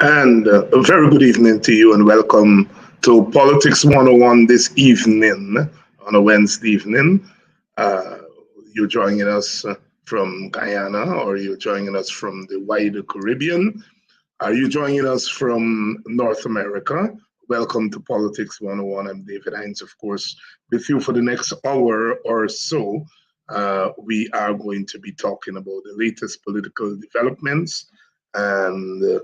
And a very good evening to you, and welcome to Politics 101 this evening, on a Wednesday evening. Uh, you're joining us from Guyana, or you're joining us from the wider Caribbean. Are you joining us from North America? Welcome to Politics 101. I'm David Hinds, of course, with you for the next hour or so. We are going to be talking about the latest political developments and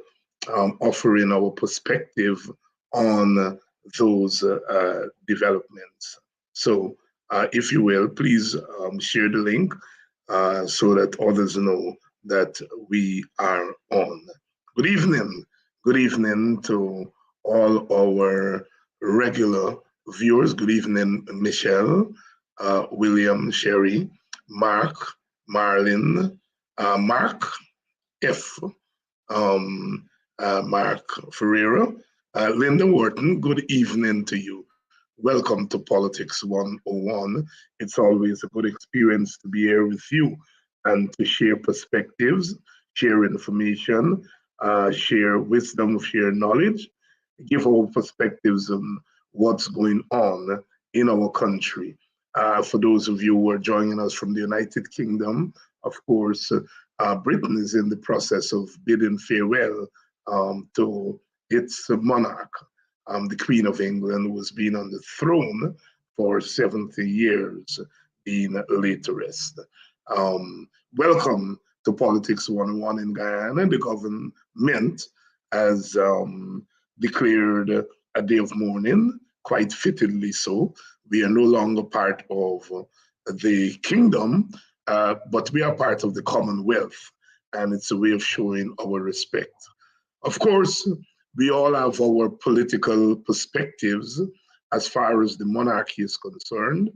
offering our perspective on those developments. So, if you will, please share the link so that others know that we are on. Good evening. Good evening to all our regular viewers. Good evening, Michelle, William, Sherry, Mark, Marlin, Mark F um, Mark Ferreira. Linda Wharton, good evening to you. Welcome to Politics 101. It's always a good experience to be here with you and to share perspectives, share information, share wisdom, share knowledge, give our perspectives on what's going on in our country. For those of you who are joining us from the United Kingdom, of course, Britain is in the process of bidding farewell to its monarch, the Queen of England, who has been on the throne for 70 years, being laid to rest. Welcome to Politics 101 in Guyana. The government has declared a day of mourning, quite fittedly so. We are no longer part of the kingdom, but we are part of the Commonwealth, and it's a way of showing our respect. Of course, we all have our political perspectives as far as the monarchy is concerned.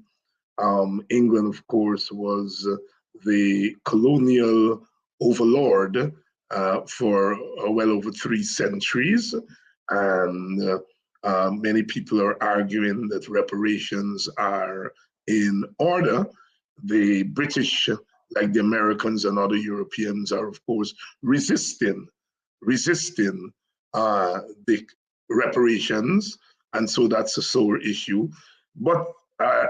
England, of course, was the colonial overlord for well over 3 centuries, and many people are arguing that reparations are in order. The British, like the Americans and other Europeans, are of course resisting the reparations, and so that's a sore issue. But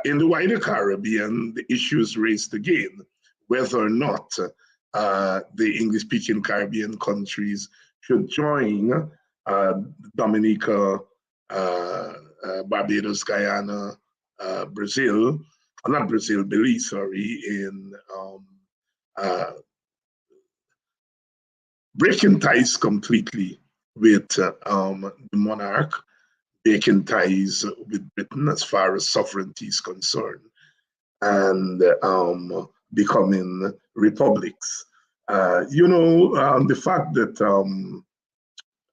in the wider Caribbean, the issue is raised again whether or not the English-speaking Caribbean countries should join Dominica, Barbados, Guyana, Brazil, not Brazil, Belize, sorry, in uh, breaking ties completely with the monarch, breaking ties with Britain as far as sovereignty is concerned, and becoming republics. The fact that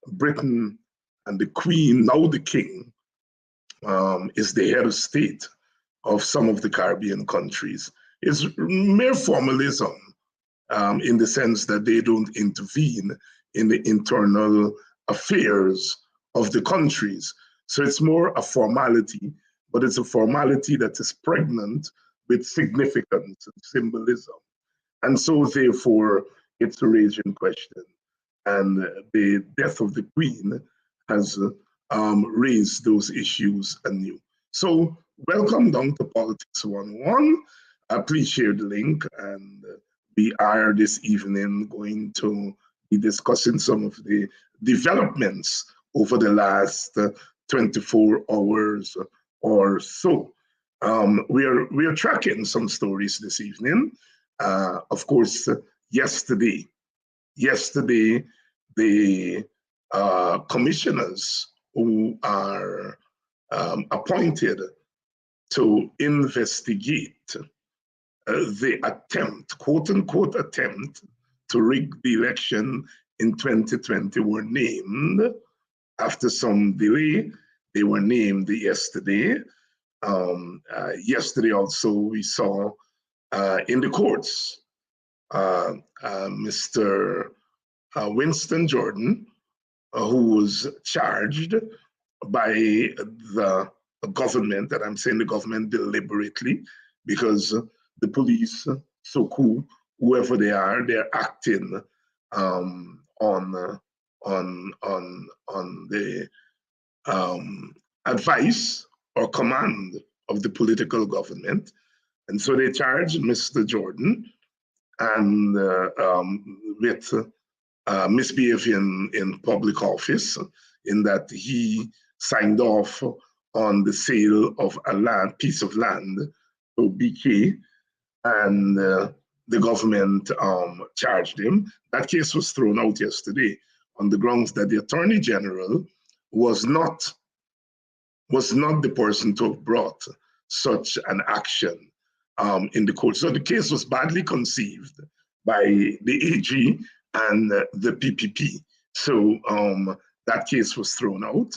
Britain and the Queen, now the King, is the head of state of some of the Caribbean countries is mere formalism, in the sense that they don't intervene in the internal affairs of the countries. So it's more a formality, but it's a formality that is pregnant with significance and symbolism. And so, therefore, it's a raging question. And the death of the Queen has raised those issues anew. So, welcome down to Politics 101. Please share the link, and we are this evening going to be discussing some of the developments over the last 24 hours or so. We are tracking some stories this evening. Of course, yesterday, the commissioners who are appointed to investigate the attempt, quote unquote, attempt to rig the election in 2020 were named. After some delay, they were named yesterday. Yesterday also, we saw in the courts Mr. Winston Jordan, who was charged by the government, and I'm saying the government deliberately, because the police, so cool, whoever they are, they're acting on on the advice or command of the political government. And so they charged Mr. Jordan and with misbehaving in public office, in that he signed off on the sale of a piece of land to BK, and the government charged him. That case was thrown out yesterday on the grounds that the Attorney General was not the person to have brought such an action in the court. So the case was badly conceived by the AG and the PPP. So that case was thrown out.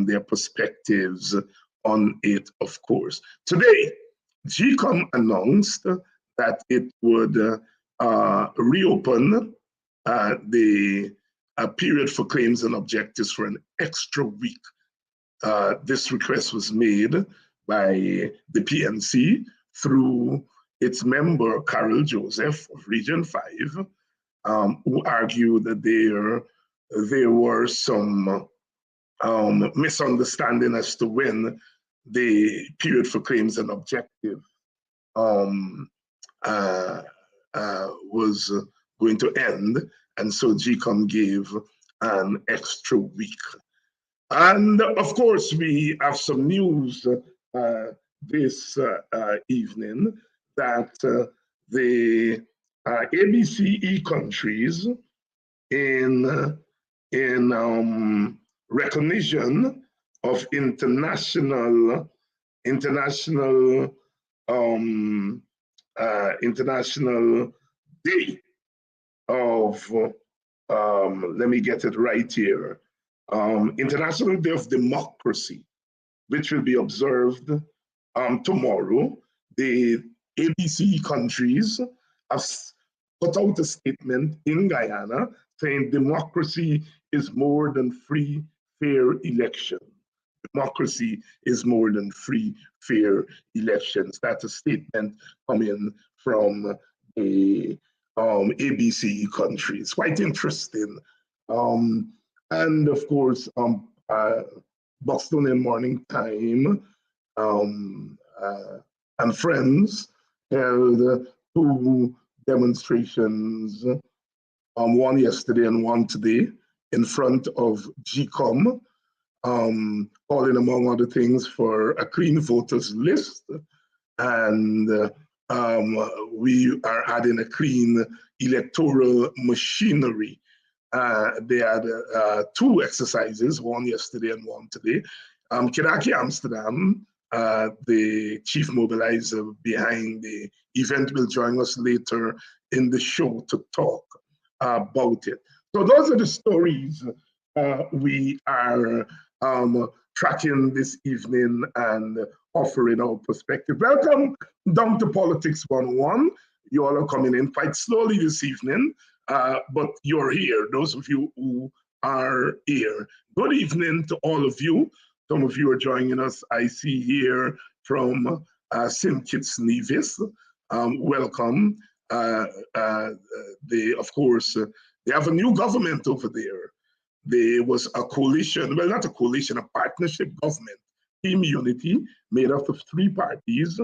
Their perspectives on it, of course. Today, GCOM announced that it would reopen the period for claims and objectives for an extra week. This request was made by the PNC through its member, Carol Joseph of Region 5, who argued that there were some misunderstanding as to when the period for claims and objective was going to end, and so GCOM gave an extra week. And of course, we have some news this evening that the ABCE countries, in recognition of international day of let me get it right here. International Day of Democracy, which will be observed tomorrow. The ABC countries have put out a statement in Guyana saying democracy is more than free, fair election. Democracy is more than free, fair elections. That's a statement coming from the ABC countries. Quite interesting. And of course, Bostonian Morning Time and Friends held two demonstrations, one yesterday and one today, in front of GCOM, calling, among other things, for a clean voters list. And we are adding a clean electoral machinery. They had two exercises, one yesterday and one today. Kidaki Amsterdam, the chief mobilizer behind the event, will join us later in the show to talk about it. So those are the stories we are tracking this evening and offering our perspective. Welcome down to Politics 101. You all are coming in quite slowly this evening, but you're here, those of you who are here. Good evening to all of you. Some of you are joining us, I see here, from St. Kitts Nevis. Welcome. Of course, they have a new government over there. There was a coalition, well, not a coalition, a partnership government, Team Unity, made up of three parties.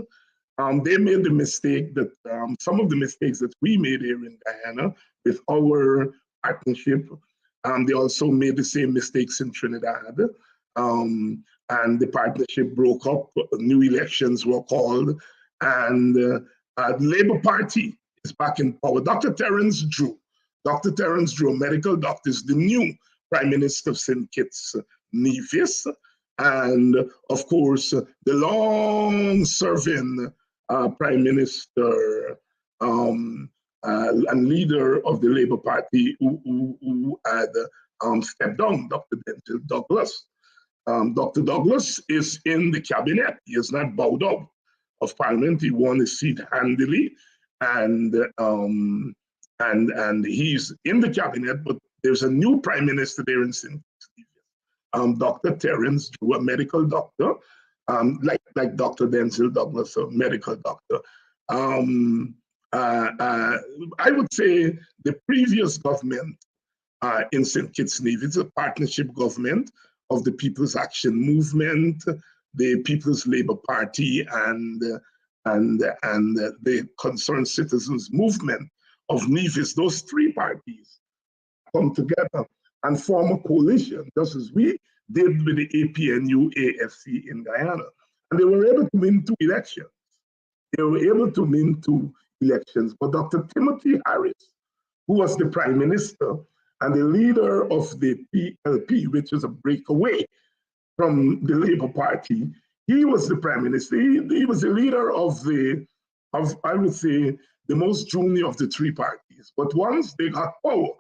They made the mistake that some of the mistakes that we made here in Guyana with our partnership. They also made the same mistakes in Trinidad. And the partnership broke up, new elections were called, and the Labour Party is back in power. Dr. Terence Drew, a medical doctor, is the new Prime Minister of St. Kitts Nevis. And of course, the long-serving Prime Minister and leader of the Labour Party who had stepped down, Dr. David Douglas. Dr. Douglas is in the cabinet. He has not bowed out of Parliament. He won his seat handily, and he's in the cabinet. But there's a new Prime Minister there in St. Kitts, Dr. Terence Drew, a medical doctor, like Dr. Denzel Douglas, a medical doctor. I would say the previous government in St. Kitts Nevis. It's a partnership government of the People's Action Movement, the People's Labour Party, and the Concerned Citizens Movement of Nevis. Those three parties come together and form a coalition, just as we did with the APNU AFC in Guyana. And they were able to win two elections. But Dr. Timothy Harris, who was the Prime Minister and the leader of the PLP, which is a breakaway from the Labour Party, he was the Prime Minister. He was the leader of I would say, the most junior of the three parties. But once they got power,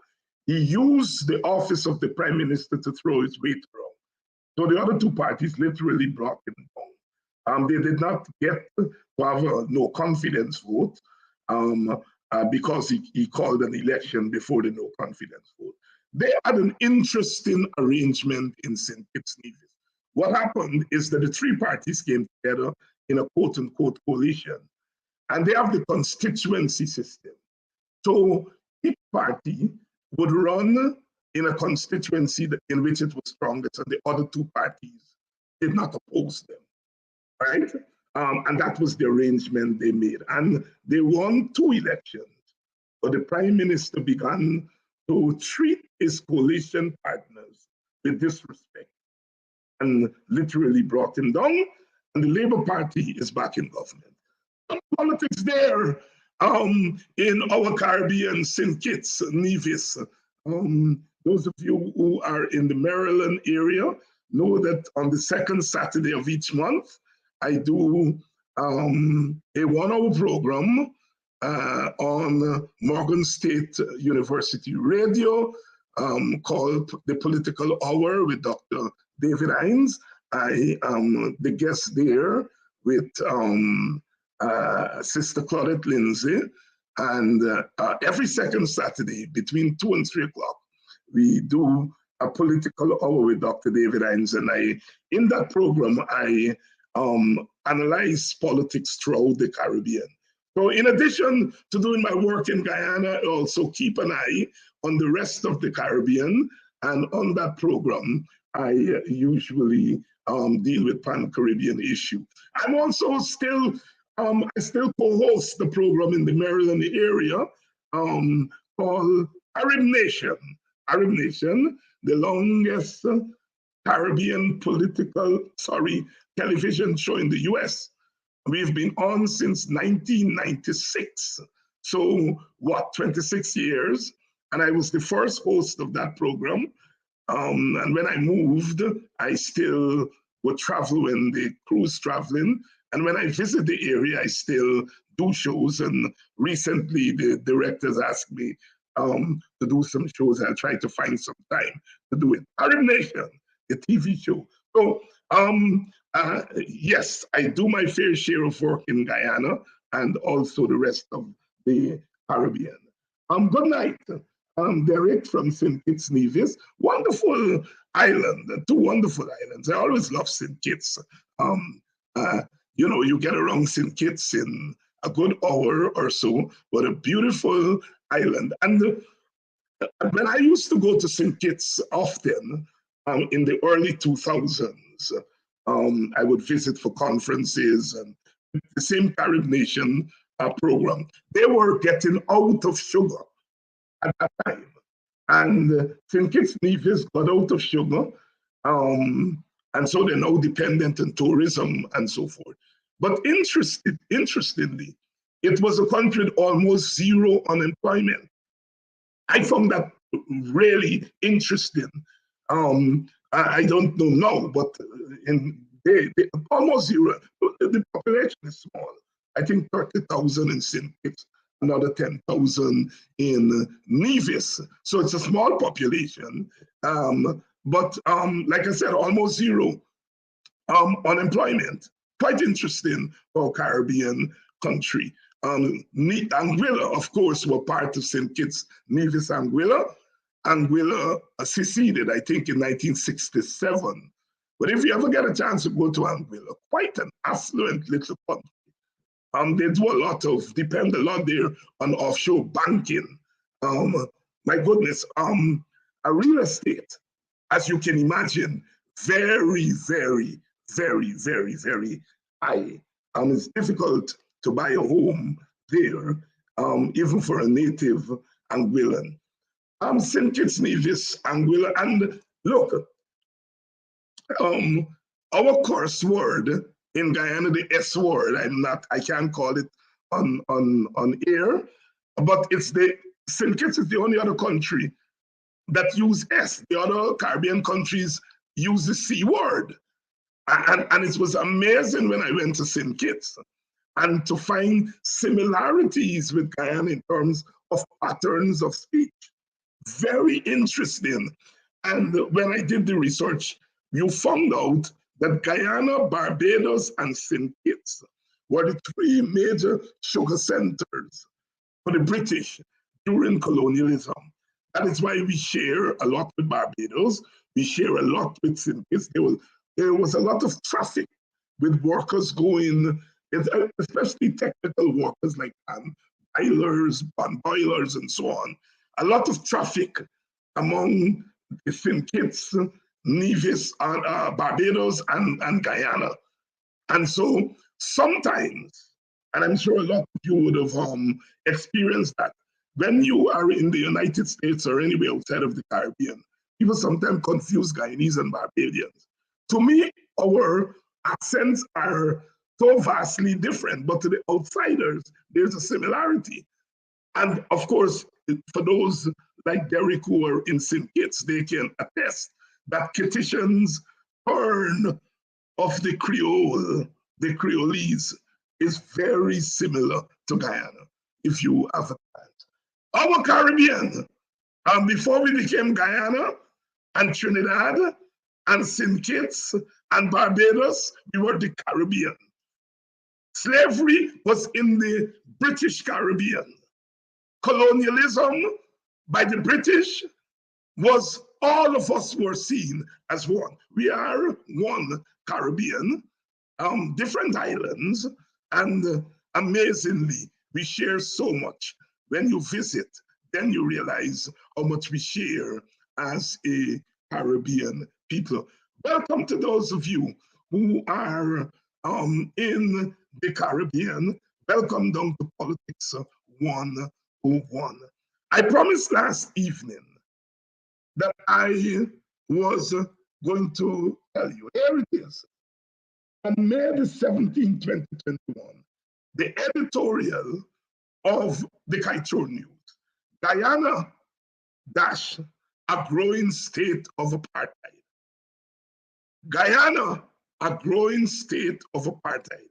he used the office of the Prime Minister to throw his weight around. So the other two parties literally brought him down. They did not get to have a no confidence vote because he called an election before the no confidence vote. They had an interesting arrangement in St. Kitts Nevis. What happened is that the three parties came together in a quote unquote coalition, and they have the constituency system. So each party would run in a constituency in which it was strongest, and the other two parties did not oppose them, right? And that was the arrangement they made. And they won two elections, but the Prime Minister began to treat his coalition partners with disrespect and literally brought him down, and the Labour Party is back in government. Some politics there in our Caribbean, St. Kitts, Nevis. Those of you who are in the Maryland area know that on the second Saturday of each month, I do a 1-hour program on Morgan State University Radio called The Political Hour with Dr. David Hinds. I am the guest there with Sister Claudette Lindsay. And every second Saturday between 2 and 3 o'clock, we do a political hour with Dr. David Hinds. And in that program, I analyze politics throughout the Caribbean. So in addition to doing my work in Guyana, I also keep an eye on the rest of the Caribbean. And on that program, I usually deal with Pan-Caribbean issue. I'm also still, I still co-host the program in the Maryland area called Arab Nation. Arab Nation, the longest Caribbean television show in the US. We've been on since 1996. So what, 26 years? And I was the first host of that program. And when I moved, I still would travel when the crew's traveling. And when I visit the area, I still do shows. And recently the directors asked me to do some shows. I tried to find some time to do it. Arab Nation, the TV show. So yes, I do my fair share of work in Guyana and also the rest of the Caribbean. Good night. Derek from St. Kitts Nevis. Wonderful island, two wonderful islands. I always love St. Kitts. You know, you get around St. Kitts in a good hour or so, but a beautiful island. And when I used to go to St. Kitts often in the early 2000s, I would visit for conferences and the same Carib Nation program. They were getting out of sugar at that time. And St. Kitts Nevis got out of sugar. And so they're now dependent on tourism and so forth. But interestingly, it was a country with almost zero unemployment. I found that really interesting. I don't know now, but they almost zero. The population is small. I think 30,000 in St. Kitts, another 10,000 in Nevis. So it's a small population. But like I said, almost zero unemployment. Quite interesting for a Caribbean country. Anguilla, of course, were part of St. Kitts, Nevis, Anguilla. Anguilla seceded, I think, in 1967. But if you ever get a chance to go to Anguilla, quite an affluent little country. They do a lot depend a lot there on offshore banking. My goodness, a real estate, as you can imagine, very, very, very, very, very high. It's difficult to buy a home there, even for a native Anguillan. St. Kitts, Nevis, Anguilla, and look, our curse word in Guyana, the S word, I can't call it on air, but it's the St. Kitts is the only other country that use S. The other Caribbean countries use the C word. And it was amazing when I went to St. Kitts and to find similarities with Guyana in terms of patterns of speech. Very interesting. And when I did the research, you found out that Guyana, Barbados, and St. Kitts were the three major sugar centers for the British during colonialism. That is why we share a lot with Barbados. We share a lot with St. Kitts. There was a lot of traffic with workers going, especially technical workers like boilers, and so on. A lot of traffic among St. Kitts, Nevis, Barbados, and Guyana. And so sometimes, and I'm sure a lot of you would have experienced that, when you are in the United States or anywhere outside of the Caribbean, people sometimes confuse Guyanese and Barbadians. To me, our accents are so vastly different, but to the outsiders, there's a similarity. And of course, for those like Derek who are in St. Kitts, they can attest that Kittitians' turn of the Creole, the Creolese, is very similar to Guyana, if you have a chance. Our Caribbean, before we became Guyana and Trinidad and St. Kitts and Barbados, we were the Caribbean. Slavery was in the British Caribbean. Colonialism by the British was all of us were seen as one. We are one Caribbean, different islands, and amazingly, we share so much. When you visit, then you realize how much we share as a Caribbean people. Welcome to those of you who are in the Caribbean. Welcome down to Politics 101. I promised last evening that I was going to tell you. Here it is. On May the 17th, 2021, the editorial of the Kaitro News, Guyana dash a growing state of apartheid. Guyana, a growing state of apartheid.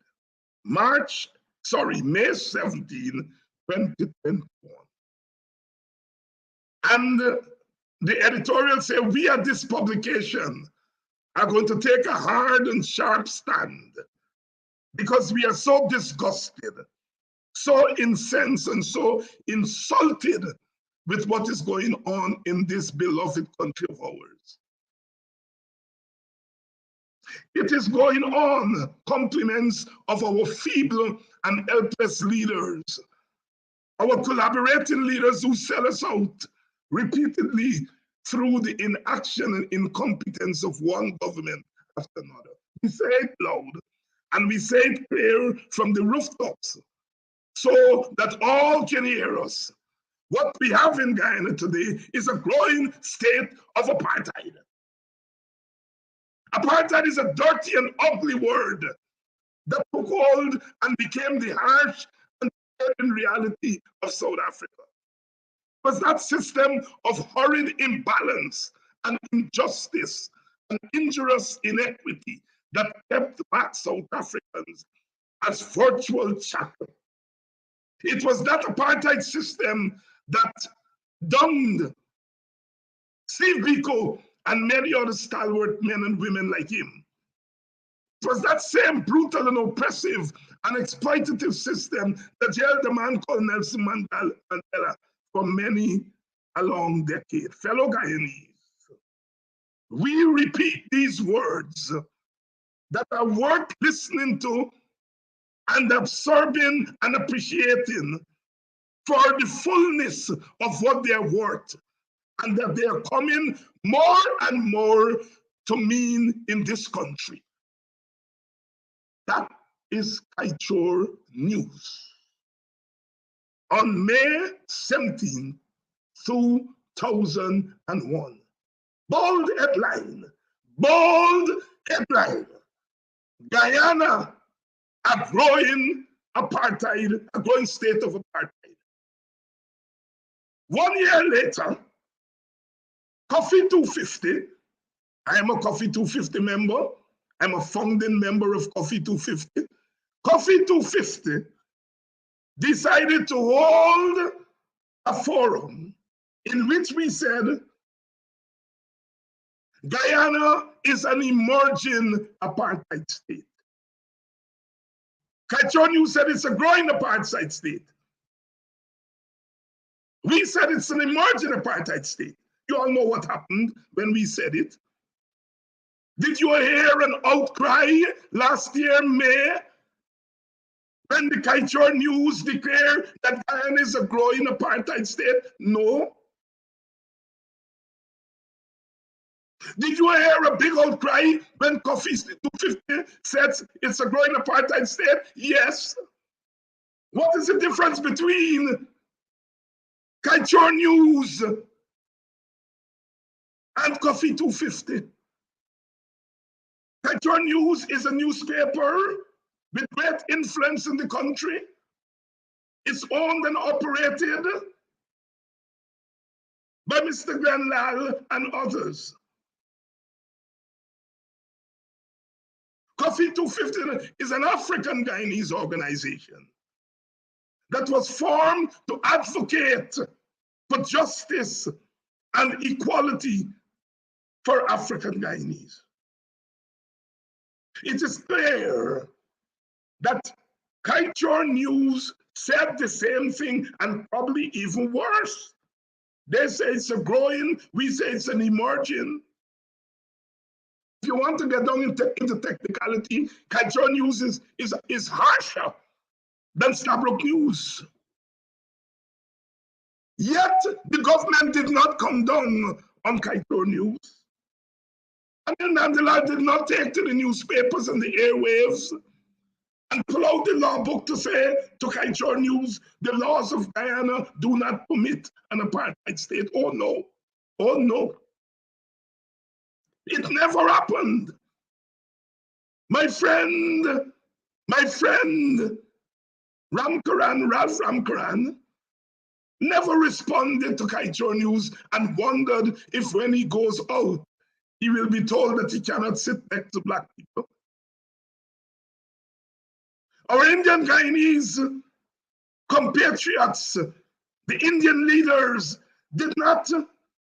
May 17, 2021. And the editorial said, we at this publication are going to take a hard and sharp stand because we are so disgusted, so incensed, and so insulted with what is going on in this beloved country of ours. It is going on, compliments of our feeble and helpless leaders, our collaborating leaders who sell us out repeatedly through the inaction and incompetence of one government after another. We say it loud and we say it clear from the rooftops so that all can hear us. What we have in Guyana today is a growing state of apartheid. Apartheid is a dirty and ugly word that took hold and became the harsh and certain reality of South Africa. It was that system of horrid imbalance and injustice and injurious inequity that kept back South Africans as virtual chattel. It was that apartheid system that dumbed Steve Biko and many other stalwart men and women like him. It was that same brutal and oppressive and exploitative system that held the man called Nelson Mandela for many a long decade. Fellow Guyanese, we repeat these words that are worth listening to and absorbing and appreciating for the fullness of what they're worth. and that they are coming more and more to mean in this country. That is Kaichor News. On May 17, 2001. Bold headline. Guyana, a growing apartheid, a growing state of apartheid. 1 year later, Coffee 250, I am a Coffee 250 member. I'm a founding member of Coffee 250. Coffee 250 decided to hold a forum in which we said Guyana is an emerging apartheid state. Kaichor News said it's a growing apartheid state. We said it's an emerging apartheid state. You all know what happened when we said it. Did you hear an outcry last year, May, when the Kaichor News declared that Guyana is a growing apartheid state? No. Did you hear a big outcry when Coffee 250 says it's a growing apartheid state? Yes. What is the difference between Kaichor News and Coffee 250? Kaichor News is a newspaper with great influence in the country. It's owned and operated by Mr. Glenn Lal and others. Coffee 250 is an African Guyanese organization that was formed to advocate for justice and equality for African Guyanese. It is clear that Kaichor News said the same thing and probably even worse. They say it's a growing, we say it's an emerging. If you want to get down into technicality, Kaichor News is harsher than Stabroek News. Yet the government did not come down on Kaichor News. And Mandela did not take to the newspapers and the airwaves and pull out the law book to say to Kaichor News, the laws of Guyana do not permit an apartheid state. Oh no, oh no. It never happened. My friend, Ralph Ramkaran, never responded to Kaichor News and wondered if when he goes out, he will be told that he cannot sit next to black people. Our Indian Guyanese compatriots, the Indian leaders, did not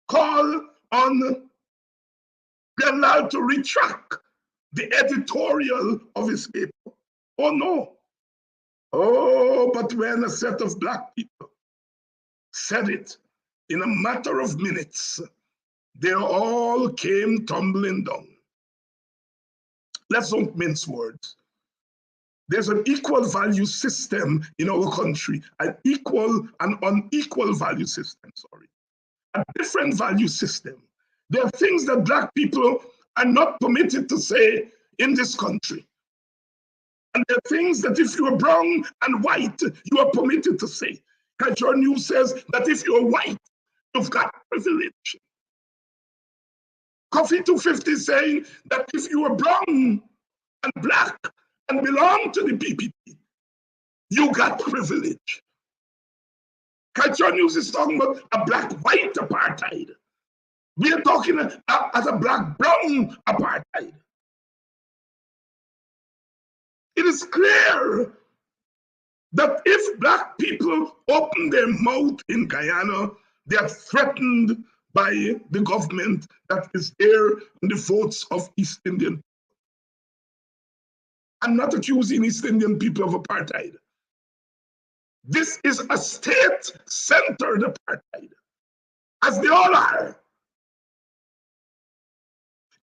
call on Glenn Lal to retract the editorial of his paper. Oh no. Oh, but when a set of black people said it in a matter of minutes, they all came tumbling down. Let's don't mince words. There's an equal value system in our country, an equal and unequal value system, a different value system. There are things that black people are not permitted to say in this country. And there are things that if you are brown and white, you are permitted to say. Kaichor News says that if you're white, you've got privilege. Coffee 250 is saying that if you are brown and black and belong to the PPP, you got privilege. Kaichor News is talking about a black-white apartheid. We are talking as a black-brown apartheid. It is clear that if black people open their mouth in Guyana, they are threatened by the government that is there in the votes of East Indian people. I'm not accusing East Indian people of apartheid. This is a state-centered apartheid, as they all are.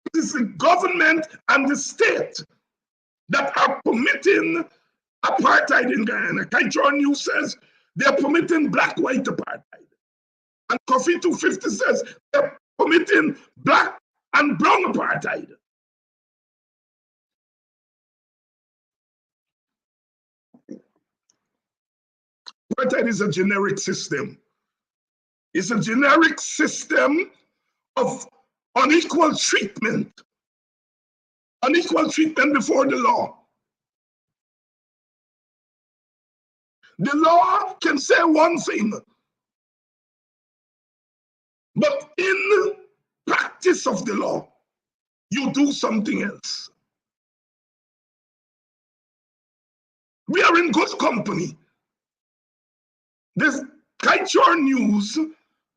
It is the government and the state that are permitting apartheid in Guyana. Kaichor News says they're permitting black-white apartheid. And Coffee 250 says they're committing black and brown apartheid. Apartheid is a generic system. It's a generic system of unequal treatment before the law. The law can say one thing, but in practice of the law, you do something else. We are in good company. This Kaichor News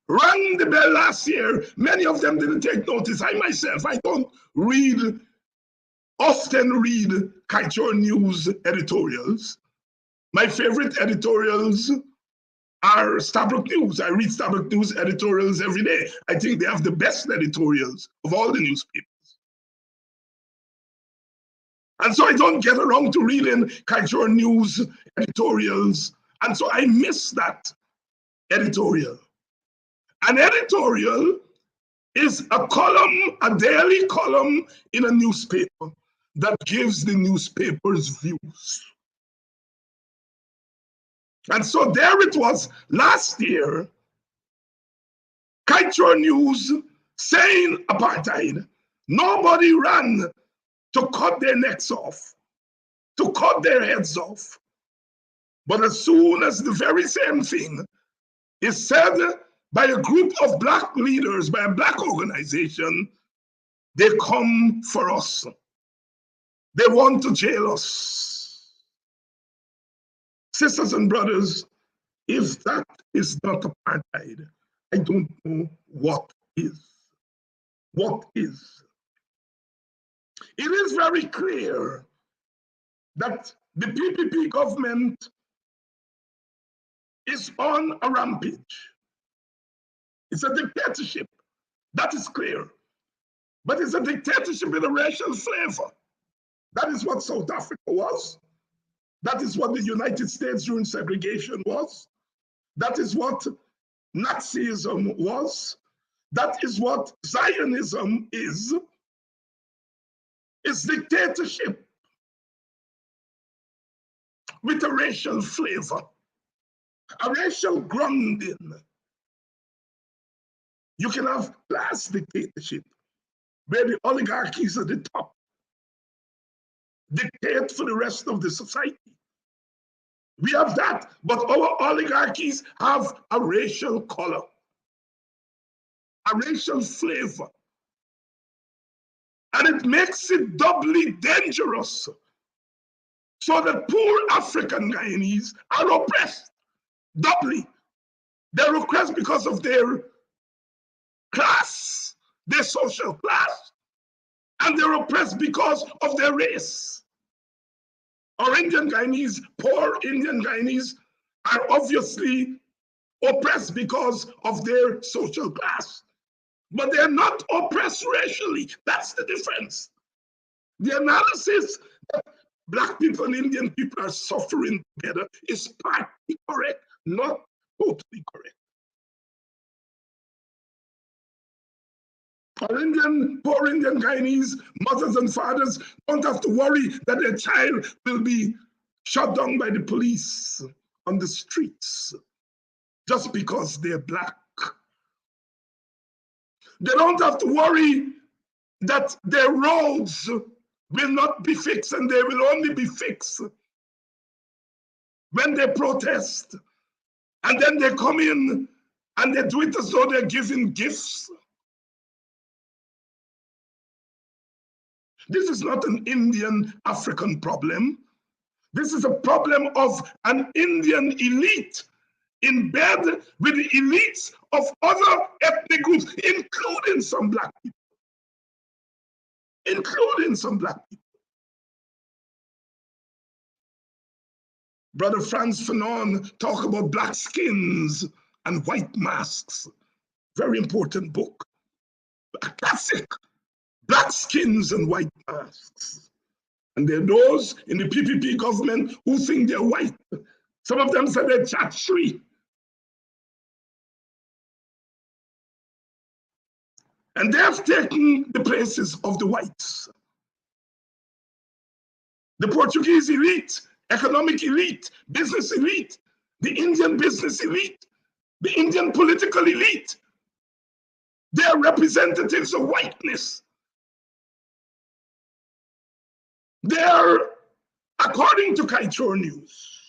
rang the bell last year. Many of them didn't take notice. I myself, I don't often read Kaichor News editorials. My favorite editorials are Stabrook News. I read Stabrook News editorials every day. I think they have the best editorials of all the newspapers. And so I don't get around to reading Kaichor News editorials. And so I miss that editorial. An editorial is a column, a daily column in a newspaper that gives the newspaper's views. And so there it was last year, Kaichor News saying apartheid. Nobody ran to cut their necks off, to cut their heads off. But as soon as the very same thing is said by a group of black leaders, by a black organization, they come for us. They want to jail us. Sisters and brothers, if that is not apartheid, I don't know what is. What is? It is very clear that the PPP government is on a rampage. It's a dictatorship. That is clear. But it's a dictatorship with a racial flavor. That is what South Africa was. That is what the United States during segregation was. That is what Nazism was. That is what Zionism is. It's dictatorship with a racial flavor, a racial grounding. You can have class dictatorship, where the oligarchies at the top dictate for the rest of the society. We have that, but our oligarchies have a racial color, a racial flavor. And it makes it doubly dangerous, so that poor African Guyanese are oppressed doubly. They're oppressed because of their class, their social class, and they're oppressed because of their race. Our Indian Guyanese, poor Indian Guyanese, are obviously oppressed because of their social class. But they're not oppressed racially. That's the difference. The analysis that Black people and Indian people are suffering together is partly correct, not totally correct. Our poor Indian Guyanese mothers and fathers don't have to worry that their child will be shot down by the police on the streets just because they're Black. They don't have to worry that their roads will not be fixed, and they will only be fixed when they protest. And then they come in and they do it as though they're giving gifts. This is not an Indian African problem. This is a problem of an Indian elite in bed with the elites of other ethnic groups, including some Black people. Including some Black people. Brother Frantz Fanon talk about black skins and white masks. Very important book. A classic. Black skins and white masks. And there are those in the PPP government who think they're white. Some of them say they're Chatri. And they have taken the places of the whites. The Portuguese elite, economic elite, business elite, the Indian business elite, the Indian political elite. They are representatives of whiteness. They are, according to Kaitor News,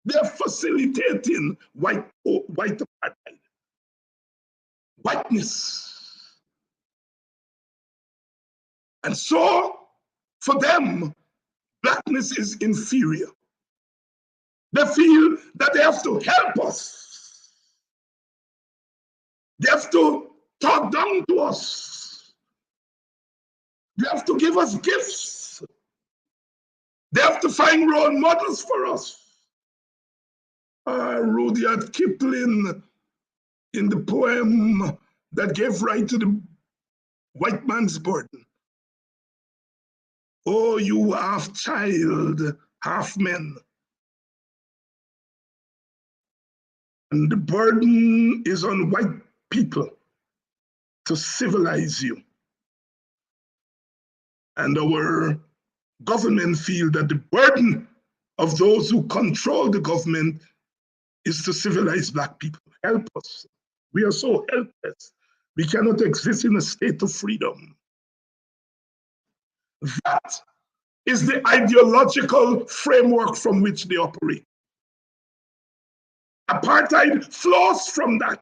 they are facilitating white apartheid, whiteness. And so, for them, blackness is inferior. They feel that they have to help us. They have to talk down to us. They have to give us gifts. They have to find role models for us. Rudyard Kipling, in the poem that gave right to the white man's burden. Oh, you half child, half men. And the burden is on white people to civilize you. And our government feel that the burden of those who control the government is to civilize black people. Help us. We are so helpless. We cannot exist in a state of freedom. That is the ideological framework from which they operate. Apartheid flows from that.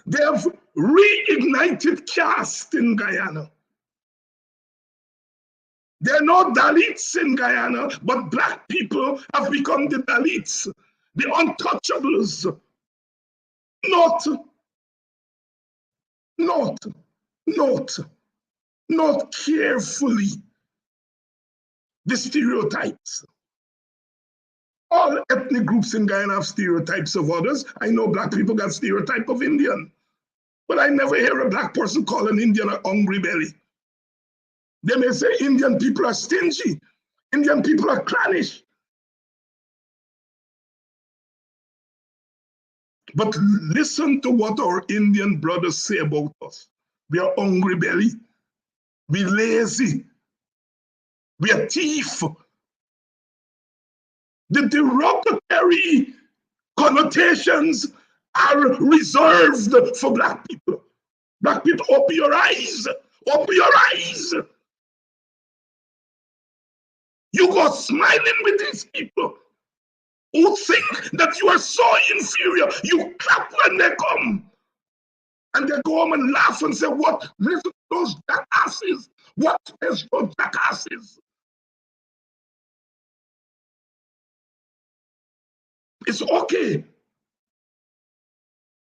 They have reignited caste in Guyana. There are no Dalits in Guyana, but black people have become the Dalits, the untouchables. Note carefully the stereotypes. All ethnic groups in Guyana have stereotypes of others. I know black people got stereotype of Indian, but I never hear a black person call an Indian a hungry belly. They may say Indian people are stingy, Indian people are clannish. But listen to what our Indian brothers say about us. We are hungry belly, we lazy, we are thief. The derogatory connotations are reserved for black people. Black people, open your eyes, open your eyes. You go smiling with these people who think that you are so inferior. You clap when they come. And they go home and laugh and say, what? Listen to those jackasses. What is those jackasses? It's okay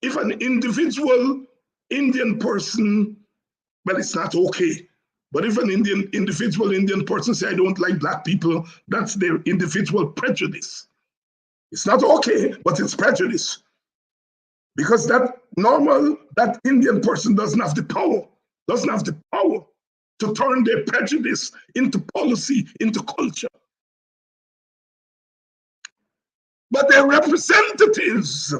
if an individual Indian person, well, it's not okay. But if an individual Indian person say, I don't like black people, that's their individual prejudice. It's not okay, but it's prejudice. Because that Indian person doesn't have the power to turn their prejudice into policy, into culture. But they're representatives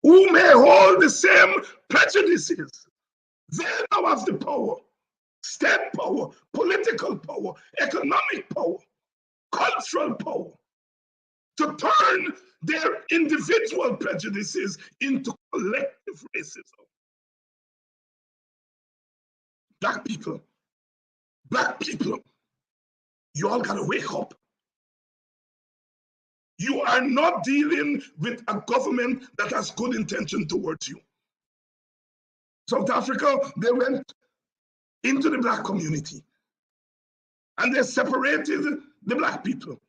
who may hold the same prejudices. They now have the power, state power, political power, economic power, cultural power, to turn their individual prejudices into collective racism. Black people, you all gotta wake up. You are not dealing with a government that has good intention towards you. South Africa, they went into the black community and they separated the black people.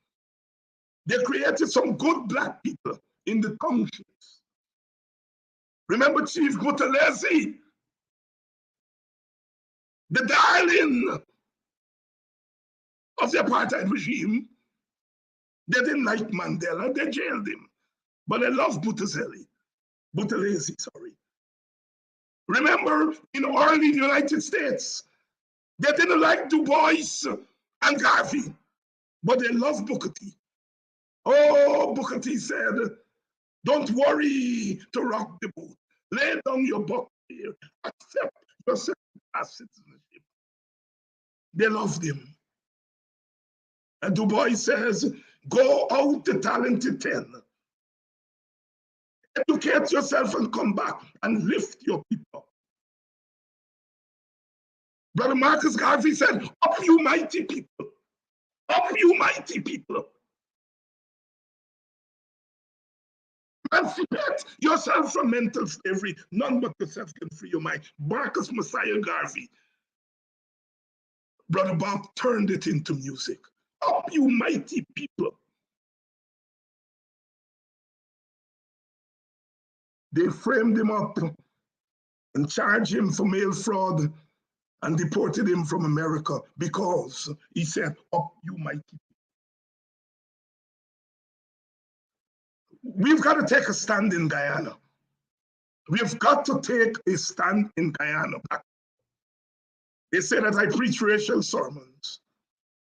They created some good black people in the townships. Remember Chief Buthelezi, the darling of the apartheid regime. They didn't like Mandela, they jailed him. But they loved Buthelezi, sorry. Remember, in early United States, they didn't like Du Bois and Garvey, but they loved Booker T. Oh, Booker T said, don't worry to rock the boat. Lay down your buck here. Accept your second-class citizenship. They loved him. And Du Bois says, go out the talented 10. Educate yourself and come back and lift your people. Brother Marcus Garvey said, up you mighty people. Up you mighty people. Emancipate yourself from mental slavery. None but yourself can free your mind. Marcus Messiah Garvey. Brother Bob turned it into music. Up you mighty people. They framed him up and charged him for mail fraud and deported him from America because he said, up you mighty people. We've got to take a stand in Guyana. We've got to take a stand in Guyana. They say that I preach racial sermons.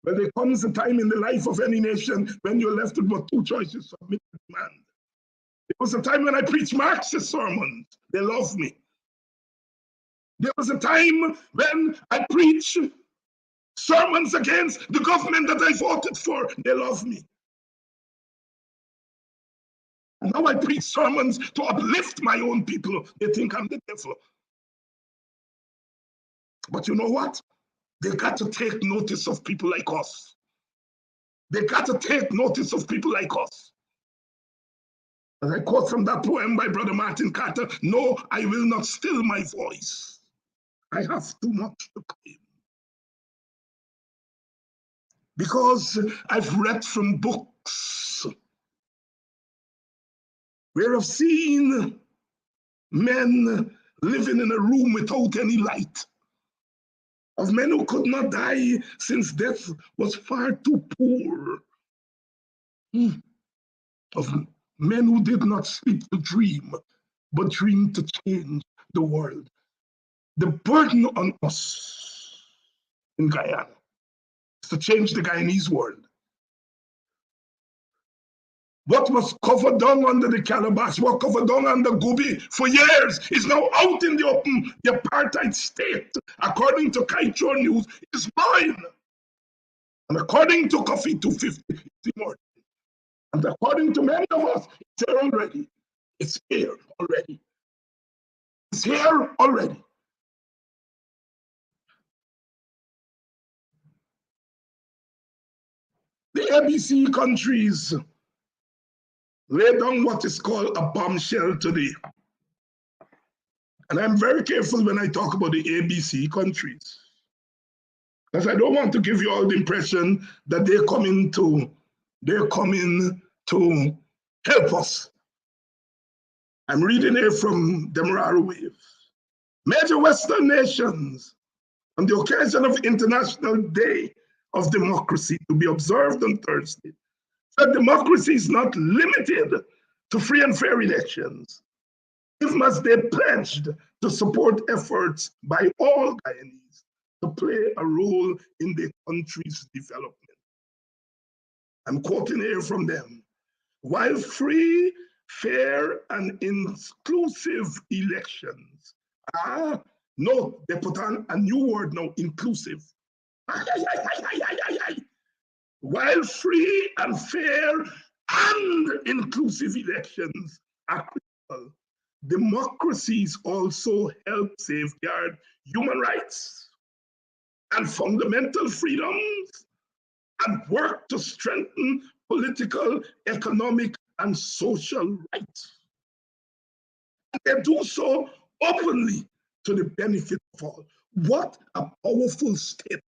But there comes a time in the life of any nation when you're left with but two choices, submit to demand. There was a time when I preached Marxist sermons. They love me. There was a time when I preached sermons against the government that I voted for. They love me. And now I preach sermons to uplift my own people. They think I'm the devil. But you know what? They got to take notice of people like us. They got to take notice of people like us. As I quote from that poem by Brother Martin Carter, no, I will not still my voice. I have too much to claim. Because I've read from books where I've seen men living in a room without any light, of men who could not die since death was far too poor, of men who did not sleep to dream, but dreamed to change the world. The burden on us in Guyana is to change the Guyanese world. What was covered down under the calabash, what covered down under Gobi for years is now out in the open. The apartheid state, according to Kaito News, is mine. And according to Coffee 250, it's immortal. And according to many of us, it's here already. It's here already. It's here already. The ABC countries lay down what is called a bombshell today. And I'm very careful when I talk about the ABC countries, because I don't want to give you all the impression that they're coming to help us. I'm reading here from Demerara Wave. Major Western nations, on the occasion of International Day of Democracy to be observed on Thursday, said democracy is not limited to free and fair elections. Even as they pledged to support efforts by all Guyanese to play a role in the country's development. I'm quoting here from them. While free, fair, and inclusive elections, no, they put on a new word now, inclusive. While free and fair and inclusive elections are critical, democracies also help safeguard human rights and fundamental freedoms and work to strengthen political, economic, and social rights. And they do so openly to the benefit of all. What a powerful statement.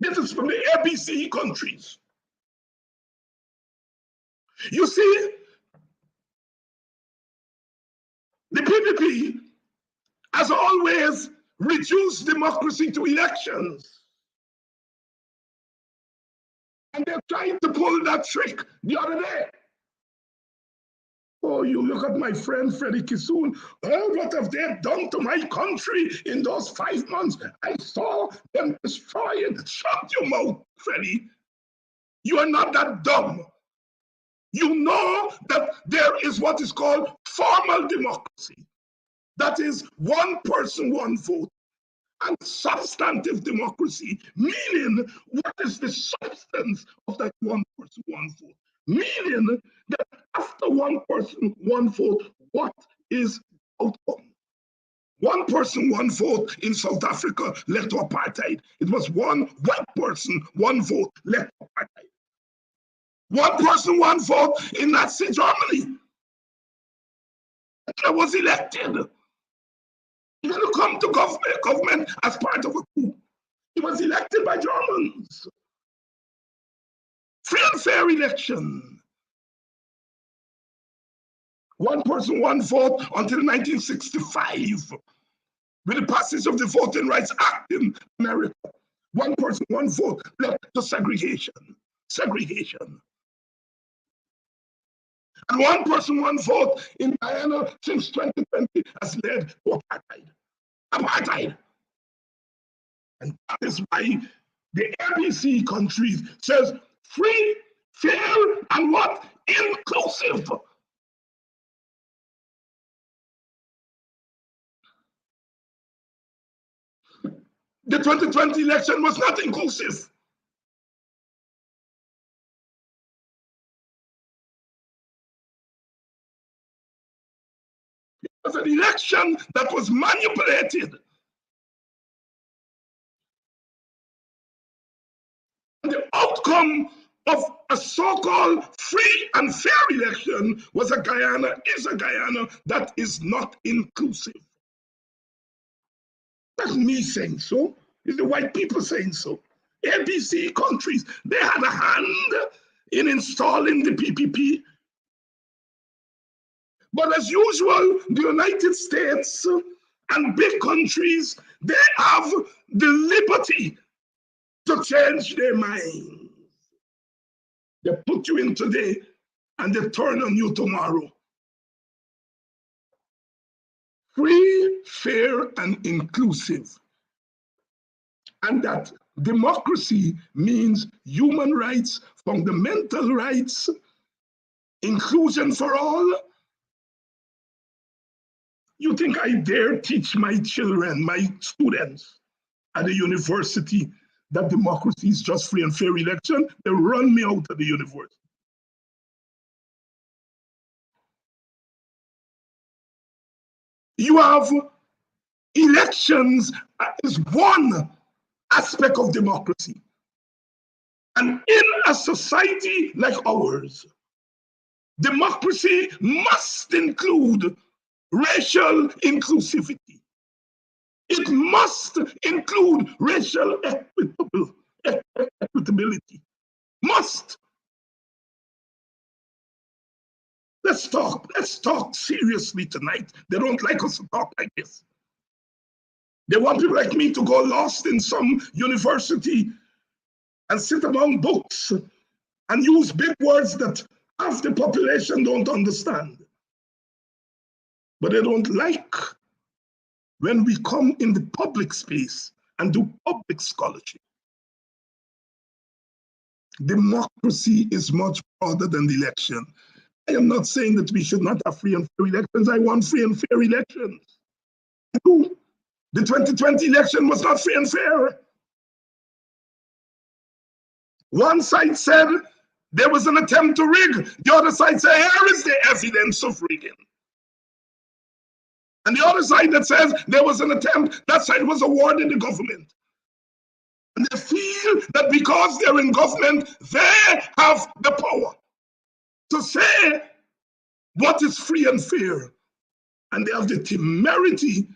This is from the ABC countries. You see, the PPP has always reduced democracy to elections. And they're trying to pull that trick the other day. Oh, you look at my friend Freddie Kissoon. Oh, what have they done to my country in those 5 months? I saw them destroying. Shut your mouth, Freddie. You are not that dumb. You know that there is what is called formal democracy. That is one person, one vote. And substantive democracy, meaning what is the substance of that one person, one vote? Meaning that after one person, one vote, what is outcome? One person, one vote in South Africa led to apartheid. It was one white person, one vote led to apartheid. One person, one vote in Nazi Germany. Hitler was elected. He didn't come to government as part of a coup. He was elected by Germans. Free and fair election. One person, one vote until 1965. With the passage of the Voting Rights Act in America. One person, one vote led to segregation. Segregation. And one person, one vote in Guyana since 2020 has led to apartheid. Apartheid. And that is why the ABC countries says free, fair, and what? Inclusive. The 2020 election was not inclusive. It was an election that was manipulated. And the outcome of a so-called free and fair election was a Guyana that is not inclusive. That's me saying so. It's the white people saying so. ABC countries, they had a hand in installing the PPP. But as usual, the United States and big countries, they have the liberty to change their minds. They put you in today and they turn on you tomorrow. Free, fair, and inclusive. And that democracy means human rights, fundamental rights, inclusion for all. You think I dare teach my children, my students at the university that democracy is just free and fair election? They run me out of the university. You have elections as one aspect of democracy. And in a society like ours, democracy must include racial inclusivity. It must include racial equitability. Must. Let's talk seriously tonight. They don't like us to talk like this. They want people like me to go lost in some university and sit among books and use big words that half the population don't understand. But they don't like when we come in the public space and do public scholarship. Democracy is much broader than the election. I am not saying that we should not have free and fair elections. I want free and fair elections. The 2020 election was not free and fair. One side said there was an attempt to rig. The other side said, here is the evidence of rigging. And the other side that says there was an attempt, that side was awarded the government. And they feel that because they're in government, they have the power to say what is free and fair. And they have the temerity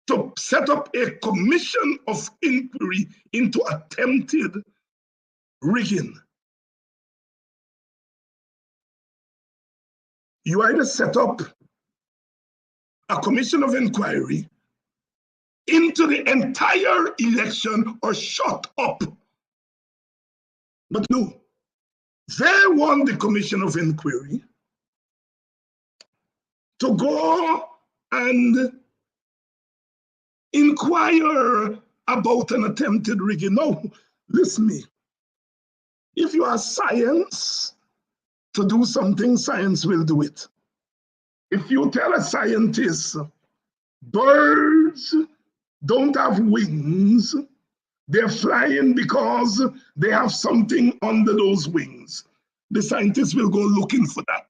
to set up a commission of inquiry into attempted rigging. You either set up a commission of inquiry into the entire election or shut up. But no, they want the commission of inquiry to go and inquire about an attempted rigging. No, listen me. If you ask science to do something, science will do it. If you tell a scientist birds don't have wings, they're flying because they have something under those wings, the scientists will go looking for that.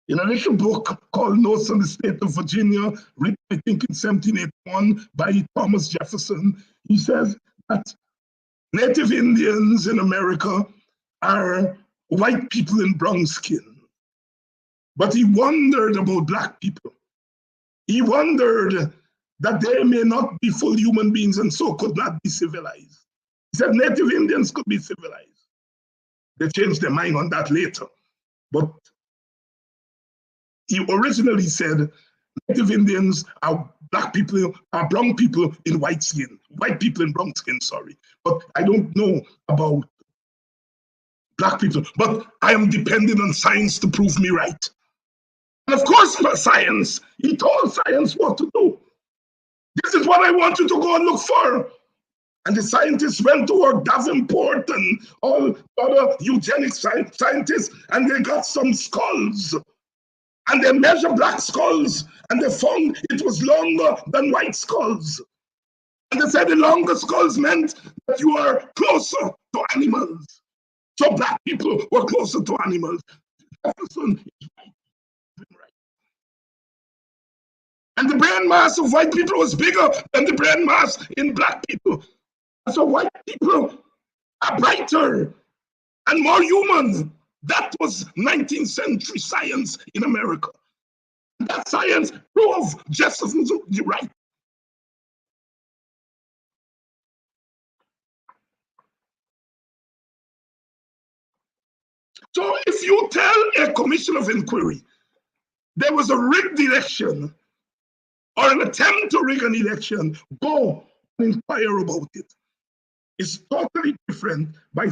In a little book called Notes on the State of Virginia, written I think in 1781 by Thomas Jefferson, he says that Native Indians in America are white people in brown skin. But he wondered about black people. He wondered that they may not be full human beings and so could not be civilized. He said Native Indians could be civilized. They changed their mind on that later. But he originally said Native Indians are black people, are brown people in white skin, white people in brown skin, sorry. But I don't know about black people, but I am depending on science to prove me right. And of course, for science, he told science what to do. This is what I want you to go and look for. And the scientists went to work, Davenport and all other eugenics scientists, and they got some skulls. And they measured black skulls, and they found it was longer than white skulls. And they said the longer skulls meant that you are closer to animals. So black people were closer to animals. Jefferson is right. And the brain mass of white people was bigger than the brain mass in black people. And so white people are brighter and more human. That was 19th century science in America. That science proved Jefferson's right. So if you tell a commission of inquiry there was a rigged election or an attempt to rig an election, go and inquire about it. It's totally different by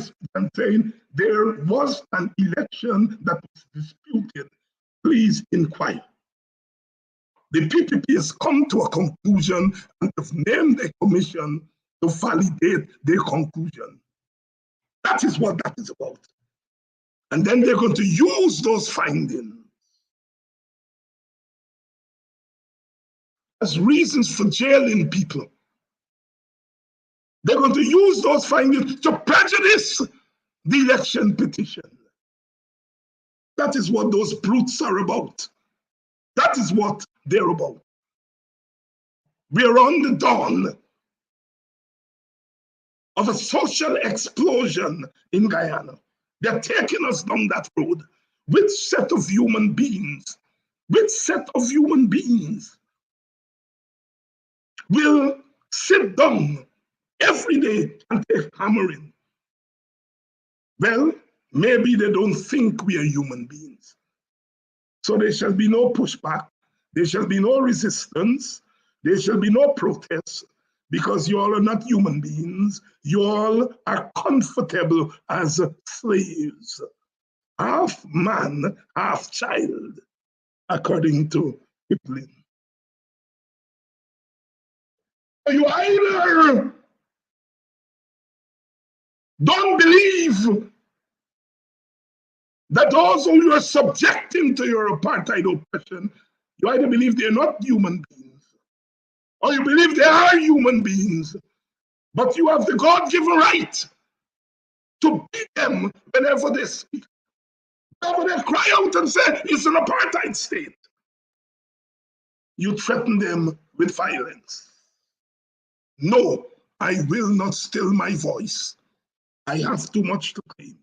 saying there was an election that was disputed. Please inquire. The PPP has come to a conclusion and have named a commission to validate their conclusion. That is what that is about. And then they're going to use those findings as reasons for jailing people. They're going to use those findings to prejudice the election petition. That is what those brutes are about. That is what they're about. We are on the dawn of a social explosion in Guyana. They're taking us down that road. Which set of human beings, which set of human beings will sit down every day and take hammering? Well, maybe they don't think we are human beings. So there shall be no pushback, there shall be no resistance, there shall be no protest, because you all are not human beings. You all are comfortable as slaves, half man, half child, according to Kipling. You either don't believe that those who you are subjecting to your apartheid oppression, you either believe they're not human beings, or you believe they are human beings, but you have the God-given right to beat them whenever they speak. Whenever they cry out and say it's an apartheid state, you threaten them with violence. No, I will not still my voice. I have too much to claim.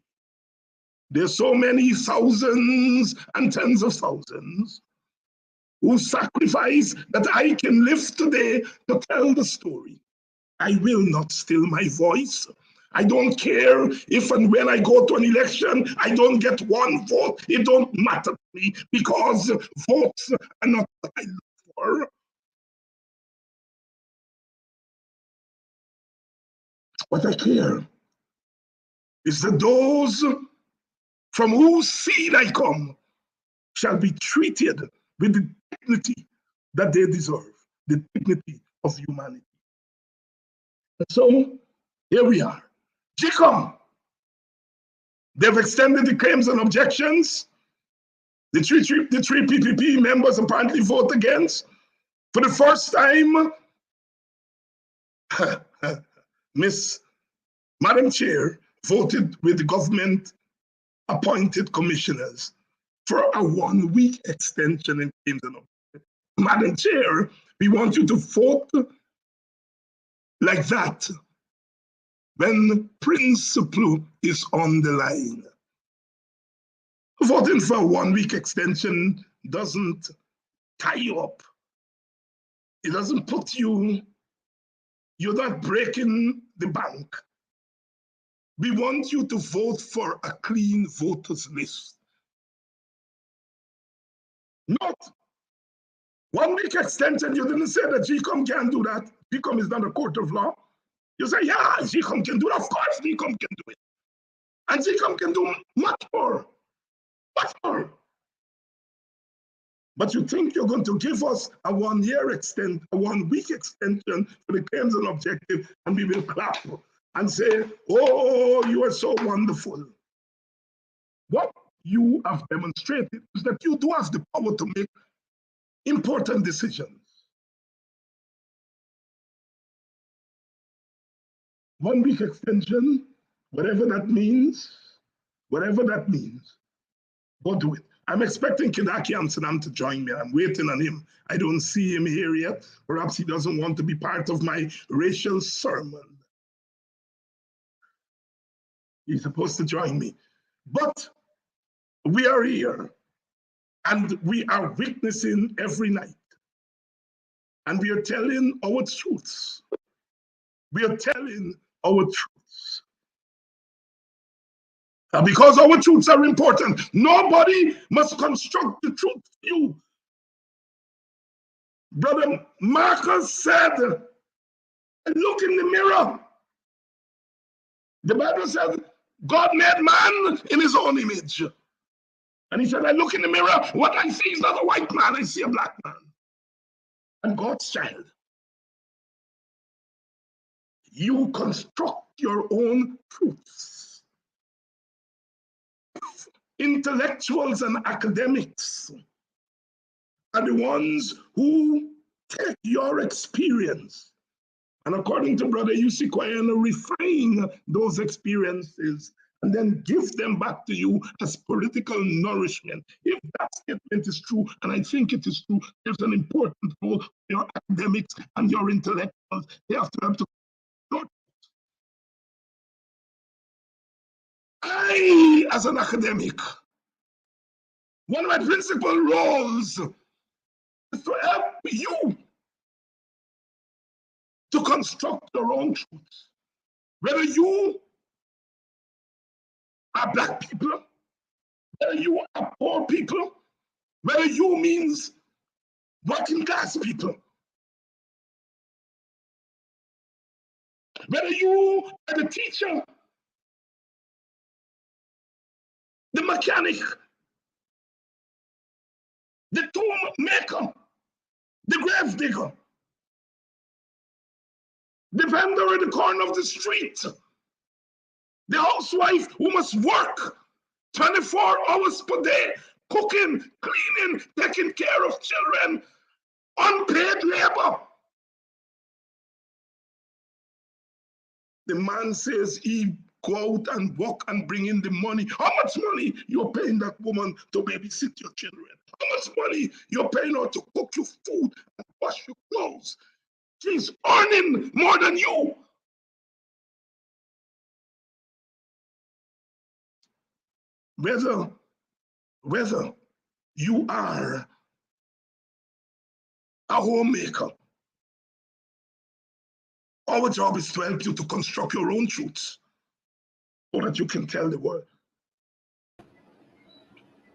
There's so many thousands and tens of thousands who sacrifice that I can live today to tell the story. I will not still my voice. I don't care if and when I go to an election, I don't get one vote. It don't matter to me, because votes are not what I look for. What I care is that those from whose seed I come shall be treated with the dignity that they deserve, the dignity of humanity. And so here we are. Jicom, They've extended the claims and objections. The three PPP members apparently vote against. For the first time, Madam Chair voted with the government appointed commissioners for a 1-week extension in claims and objections. Madam Chair, we want you to vote like that when principle is on the line. Voting for a 1-week extension doesn't tie you up. It doesn't put you, you're not breaking the bank. We want you to vote for a clean voters list. Not 1-week extension. You didn't say that GCOM can't do that. GCOM is not a court of law. You say, yeah, GCOM can do it. Of course, GCOM can do it. And GCOM can do much more. Much more. But you think you're going to give us a 1-year extension, a 1-week extension for the claims and objective, and we will clap and say, oh, you are so wonderful. What you have demonstrated is that you do have the power to make important decisions. 1-week extension, whatever that means, go do it. I'm expecting Kidaki Amsterdam to join me. I'm waiting on him. I don't see him here yet. Perhaps he doesn't want to be part of my racial sermon. He's supposed to join me. But we are here, and we are witnessing every night. And we are telling our truths. We are telling our truths. And because our truths are important, nobody must construct the truth for you. Brother Marcus said, look in the mirror. The Bible said, God made man in his own image. And he said, I look in the mirror, what I see is not a white man, I see a black man. And God's child. You construct your own truths. Intellectuals and academics are the ones who take your experience and, according to Brother Yussi Kwayana, refine those experiences and then give them back to you as political nourishment. If that statement is true, and I think it is true, there's an important role for your academics and your intellectuals. They have to I, as an academic, one of my principal roles is to help you to construct your own truths. Whether you are black people, whether you are poor people, whether you means working class people, whether you are the teacher, the mechanic, the tomb maker, the grave digger, the vendor at the corner of the street, the housewife who must work 24 hours per day, cooking, cleaning, taking care of children, unpaid labor. The man says he go out and work and bring in the money. How much money you're paying that woman to babysit your children? How much money you're paying her to cook your food and wash your clothes? She's earning more than you. Whether you are a homemaker, our job is to help you to construct your own truths so that you can tell the world.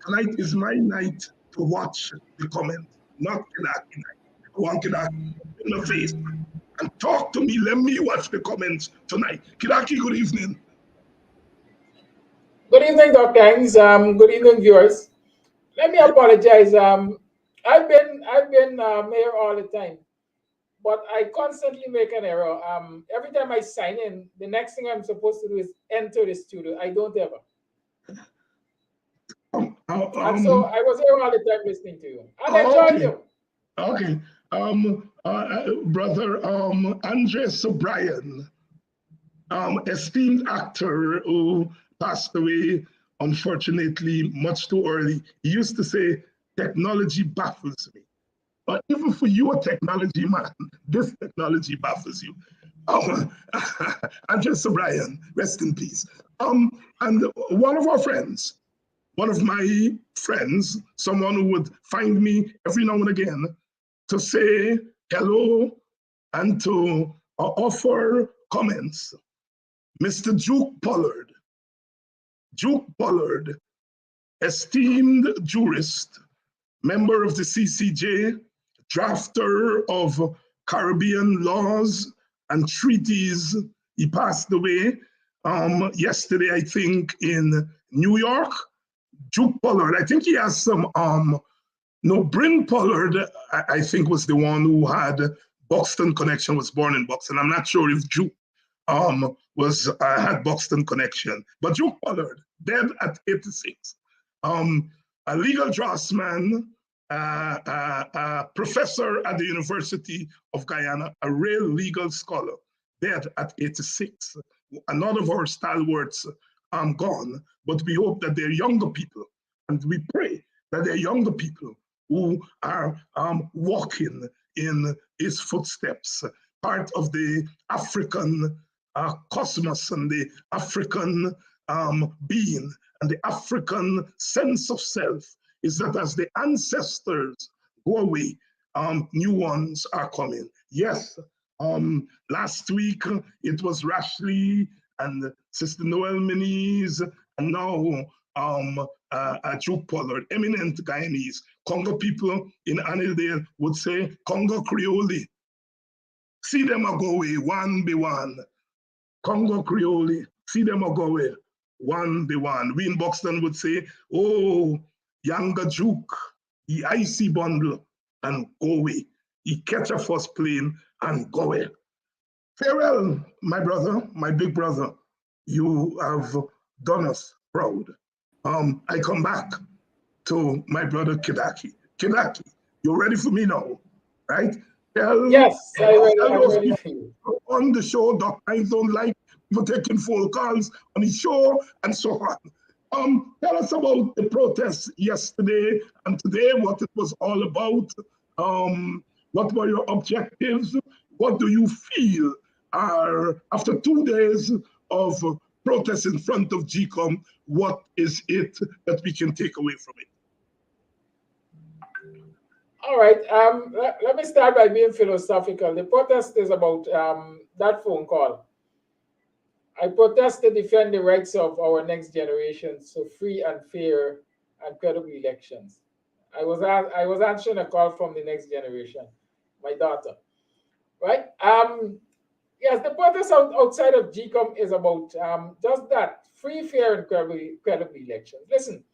Tonight is my night to watch the comment, not Kidaki night. I want Kidaki in the face and talk to me. Let me watch the comments tonight. Kidaki, good evening. Good evening, Dr. Hinds. Good evening, viewers. Let me apologize. I've been here all the time, but I constantly make an error. Every time I sign in, the next thing I'm supposed to do is enter the studio. I don't ever. And so I was here all the time listening to you. And I joined you. Okay. Brother Andres O'Brien, esteemed actor who passed away, unfortunately, much too early. He used to say, technology baffles me. But even for you, a technology man, this technology baffles you. Andres O'Brien, rest in peace. And one of our friends, one of my friends, someone who would find me every now and again to say hello and to offer comments, Mr. Duke Pollard. Duke Pollard, esteemed jurist, member of the CCJ, drafter of Caribbean laws and treaties. He passed away yesterday, I think, in New York. Duke Pollard, I think he has some, Bryn Pollard, I think was the one who had Buxton connection, was born in Buxton. I'm not sure if Duke had Buxton connection, but Duke Pollard, dead at 86. A legal draftsman, professor at the University of Guyana, a real legal scholar, dead at 86. Another of our stalwarts gone, but we hope that they're younger people, and we pray that they're younger people who are walking in his footsteps, part of the African cosmos and the African being and the African sense of self is that as the ancestors go away, new ones are coming. Yes, last week it was Rashley and Sister Noel Miniz, and now Duke Pollard, eminent Guyanese. Congo people in Annandale would say Congo Creole. See them a go away one by one. Congo Creole, see them a go away one by one. We in Buxton would say, oh, younger Duke, he icy bundle and go away. He catch a first plane and go away. Farewell, my brother, my big brother. You have done us proud. I come back to my brother Kidaki. Kidaki, you're ready for me now, right? Yes, I'm ready for you. On the show, Dr. Hinds don't like for taking phone calls on his show and so on. Tell us about the protests yesterday and today, what it was all about. What were your objectives? What do you feel are, after 2 days of protests in front of GCOM, what is it that we can take away from it? All right. Let me start by being philosophical. The protest is about that phone call. I protest to defend the rights of our next generation, so free and fair and credible elections. I was answering a call from the next generation, my daughter. Right? Yes, the protest outside of GCOM is about just that, free, fair, and credible elections. Listen,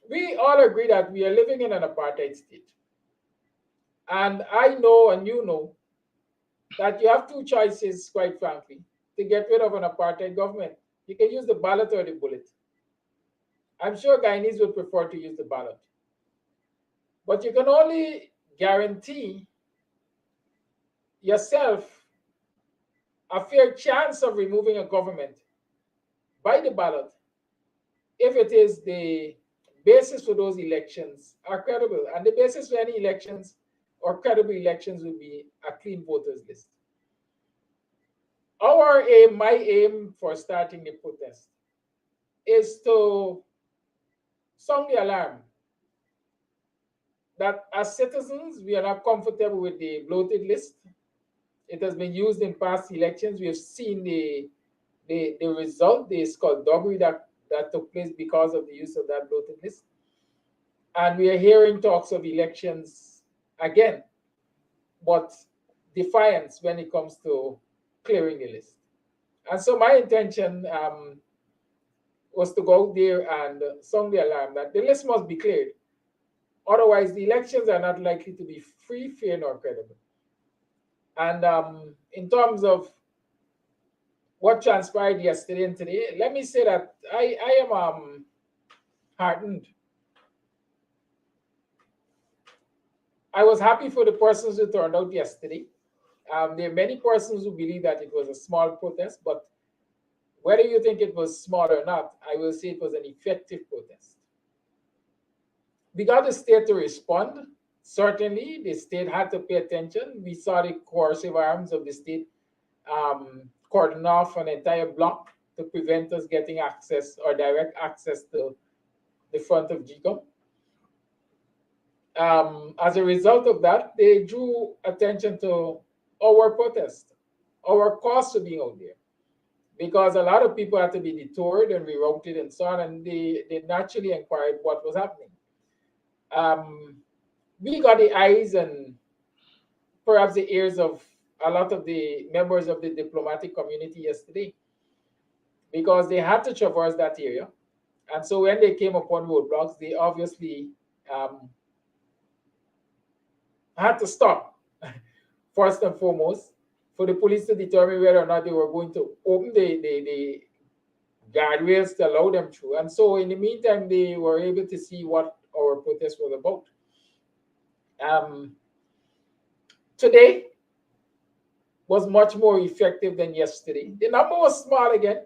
we all agree that we are living in an apartheid state. And I know, and you know, that you have two choices, quite frankly, to get rid of an apartheid government. You can use the ballot or the bullet. I'm sure Guyanese would prefer to use the ballot. But you can only guarantee yourself a fair chance of removing a government by the ballot if it is the basis for those elections are credible. And the basis for any elections or credible elections will be a clean voters list. Our aim, my aim for starting the protest is to sound the alarm that as citizens, we are not comfortable with the bloated list. It has been used in past elections. We have seen the result, the skullduggery that took place because of the use of that bloated list. And we are hearing talks of elections again, but defiance when it comes to clearing the list. And so my intention was to go out there and sound the alarm that the list must be cleared. Otherwise, the elections are not likely to be free, fair, nor credible. And in terms of what transpired yesterday and today, let me say that I am heartened I was happy for the persons who turned out yesterday. There are many persons who believe that it was a small protest, but whether you think it was small or not, I will say it was an effective protest. We got the state to respond. Certainly, the state had to pay attention. We saw the coercive arms of the state cordon off an entire block to prevent us getting access or direct access to the front of GCOM. As a result of that, they drew attention to our protest, our cause for being out there, because a lot of people had to be detoured and rerouted and so on, and they naturally inquired what was happening. We got the eyes and perhaps the ears of a lot of the members of the diplomatic community yesterday, because they had to traverse that area. And so when they came upon roadblocks, they obviously had to stop, first and foremost, for the police to determine whether or not they were going to open the guardrails to allow them through. And so in the meantime, they were able to see what our protest was about. Today was much more effective than yesterday. The number was small again,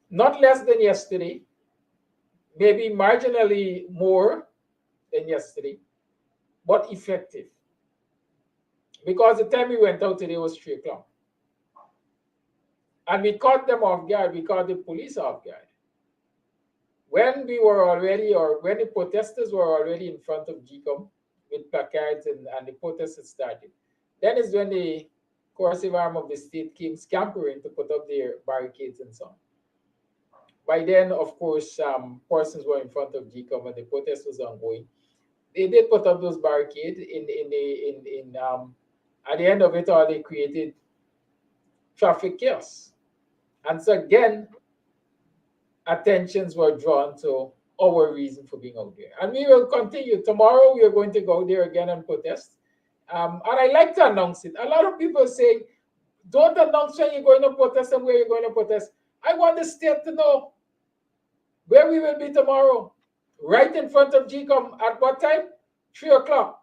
not less than yesterday, maybe marginally more than yesterday, but effective. Because the time we went out today was 3 o'clock. And we caught them off guard, we caught the police off guard. When we were already, or when the protesters were already in front of GCOM with placards and the protests had started, then is when the coercive arm of the state came scampering to put up their barricades and so on. By then, of course, persons were in front of GCOM and the protest was ongoing. They did put up those barricades at the end of it all, they created traffic chaos. And so again, attentions were drawn to our reason for being out there. And we will continue. Tomorrow, we are going to go there again and protest. And I like to announce it. A lot of people say, don't announce when you're going to protest and where you're going to protest. I want the state to know where we will be tomorrow. Right in front of GCOM. At what time? 3 o'clock.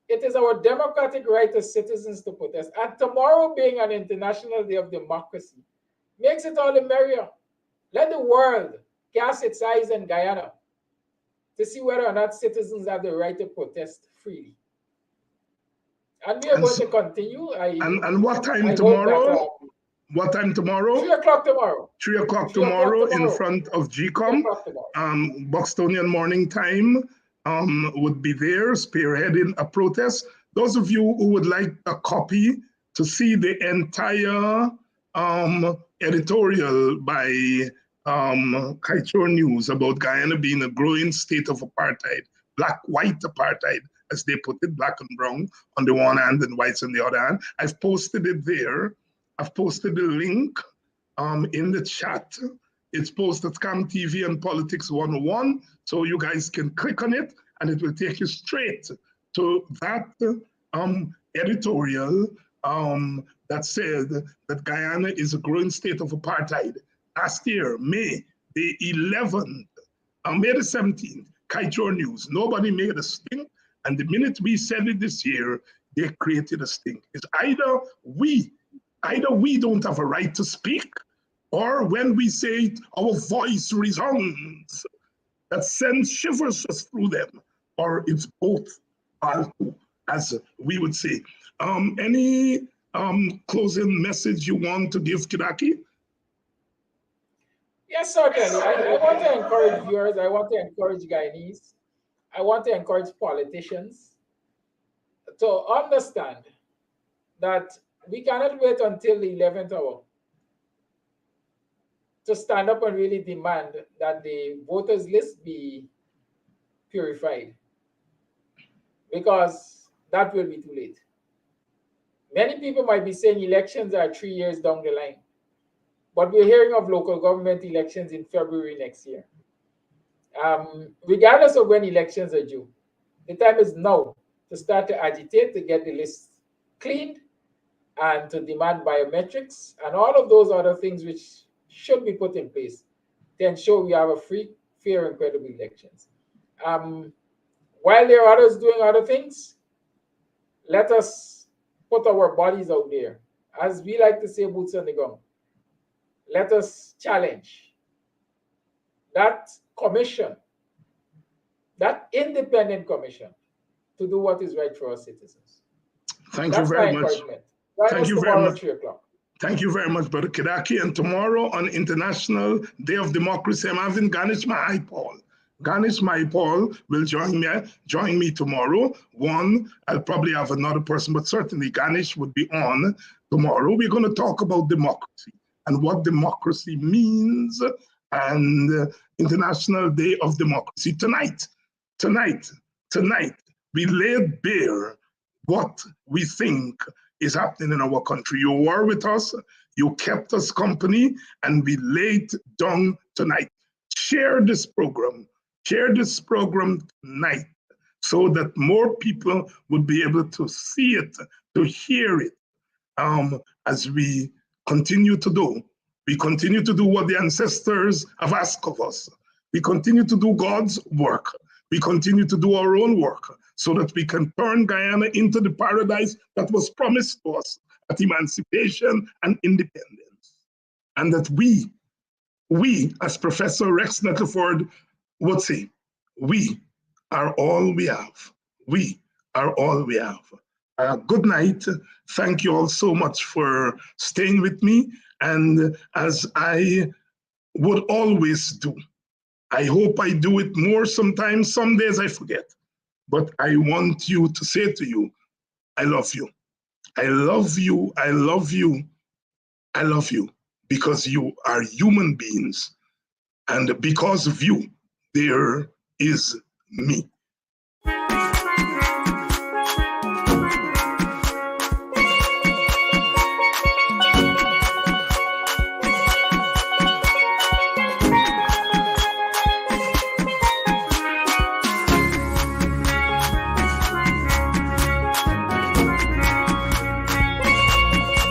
It is our democratic right as citizens to protest. And tomorrow being an International Day of Democracy makes it all the merrier. Let the world cast its eyes on Guyana to see whether or not citizens have the right to protest freely. And we are going to continue. And what time tomorrow? What time tomorrow? 3 o'clock tomorrow. 3 o'clock tomorrow in front of GCOM. Bostonian Morning Time would be there, spearheading a protest. Those of you who would like a copy to see the entire editorial by Kaichor News about Guyana being a growing state of apartheid, black-white apartheid, as they put it, black and brown on the one hand and whites on the other hand. I've posted it there. I've posted the link in the chat. It's posted at Cam TV and Politics 101, so you guys can click on it and it will take you straight to that editorial that said that Guyana is a growing state of apartheid. Last year, May the 11th, May the 17th, Kaichor News, nobody made a stink, and the minute we said it this year, they created a stink. It's either we don't have a right to speak, or when we say it, our voice resounds. That sends shivers just through them, or it's both, as we would say. Any closing message you want to give, Kidaki? Yes, certainly. I want to encourage viewers. I want to encourage Guyanese. I want to encourage politicians to understand that we cannot wait until the 11th hour to stand up and really demand that the voters list be purified, because that will be too late. Many people might be saying elections are 3 years down the line, but we're hearing of local government elections in February next year. Regardless of when elections are due, the time is now to start to agitate to get the list cleaned and to demand biometrics and all of those other things which should be put in place to ensure we have a free, fair, and credible elections. While there are others doing other things, let us put our bodies out there. As we like to say, boots on the ground. Let us challenge that commission, that independent commission, to do what is right for our citizens. Thank That's you very my much. encouragement. Join Thank us you very tomorrow much. at 3 o'clock. Thank you very much, Brother Kidaki. And tomorrow on International Day of Democracy, I'm having Ganesh Mahaipal. Ganesh Mahaipal will join me tomorrow. I'll probably have another person, but certainly Ganesh would be on tomorrow. We're going to talk about democracy and what democracy means, and International Day of Democracy. Tonight, we laid bare what we think is happening in our country. You were with us, you kept us company, and we laid down tonight. Share this program tonight, so that more people would be able to see it, to hear it, as we continue to do. We continue to do what the ancestors have asked of us. We continue to do God's work. We continue to do our own work, so that we can turn Guyana into the paradise that was promised to us at emancipation and independence. And that we, as Professor Rex Nettleford would say, we are all we have. We are all we have. Good night. Thank you all so much for staying with me. And as I would always do, I hope I do it more sometimes. Some days I forget. But I want you to say to you, I love you. I love you. I love you. I love you, because you are human beings. And because of you, there is me.